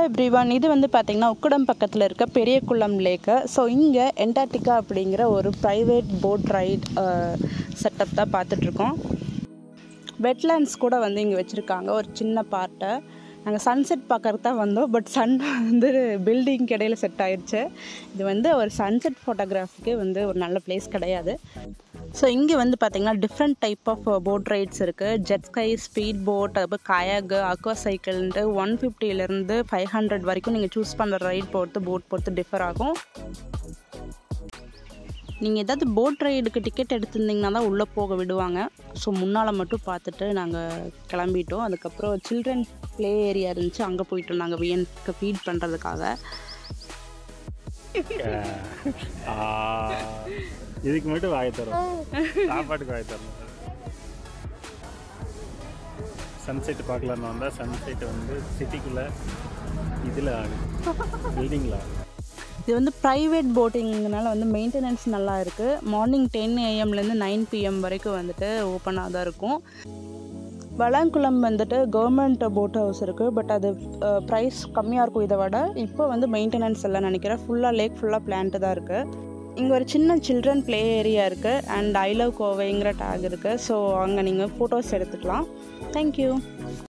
Everyone, இது வந்து பார்த்திங்கன்னா உக்கடம் பக்கத்தில் இருக்க பெரியகுளம் லேக்கு. ஸோ இங்கே என்டார்டிகா அப்படிங்கிற ஒரு ப்ரைவேட் போட் ரைட் செட்டப் தான் பார்த்துட்ருக்கோம். வெட்லேண்ட்ஸ் கூட வந்து இங்கே வச்சுருக்காங்க ஒரு சின்ன பார்ட்டை. நாங்கள் சன்செட் பார்க்கறது தான் வந்தோம், பட் சன் வந்து பில்டிங்க்கு இடையில செட் ஆகிடுச்சு. இது வந்து ஒரு சன்செட் ஃபோட்டோகிராஃபிக்கு வந்து ஒரு நல்ல பிளேஸ் கிடையாது. ஸோ இங்கே வந்து பார்த்திங்கன்னா different type of boat rides இருக்குது. ஜெட் ஸ்கை, ஸ்பீட் போட், அப்புறம் கயாகு, அக்வா சைக்கிள்ன்ட்டு 150லேருந்து 500 வரைக்கும் நீங்கள் சூஸ் பண்ணுற ரைட் போட் பொறுத்து டிஃபர் ஆகும். நீங்கள் ஏதாவது போட் ரைடுக்கு டிக்கெட் எடுத்திருந்தீங்கன்னா தான் உள்ளே போக விடுவாங்க. ஸோ முன்னால் மட்டும் பார்த்துட்டு நாங்கள் கிளம்பிட்டோம். அதுக்கப்புறம் சில்ட்ரன் ப்ளே ஏரியா இருந்துச்சு, அங்கே போயிட்டோம் நாங்கள் வியனுக்கு ஃபீட் பண்ணுறதுக்காக. இதுக்கு மட்டும் வாய் தரோம், சாப்பாட்டுக்கு வாய் தரணும். சன்செட் பார்க்கலான்னு வந்தால் சன்செட் வந்து சிட்டிக்குள்ளே இதில் ஆகுது, பில்டிங்கில் ஆகுது. இது வந்து ப்ரைவேட் போட்டிங்னால வந்து மெயின்டெனன்ஸ் நல்லா இருக்குது. மார்னிங் 10 AM 9 PM வரைக்கும் வந்துட்டு ஓப்பனாக தான் இருக்கும். வளாங்குளம் வந்துட்டு கவர்மெண்ட் போட் ஹவுஸ் இருக்குது, பட் அது ப்ரைஸ் கம்மியாக இருக்கும் இதை விட. இப்போ வந்து மெயின்டெனன்ஸ் எல்லாம் நினைக்கிறேன். ஃபுல்லாக லேக் ஃபுல்லாக பிளான்ட்டு தான் இருக்குது. இங்கே ஒரு சின்ன சில்ட்ரன் ப்ளே ஏரியா இருக்குது அண்ட் ஐ லவ் கோவைங்கிற டேக் இருக்குது. ஸோ அங்கே நீங்கள் ஃபோட்டோஸ் எடுத்துக்கலாம். தேங்க்யூ.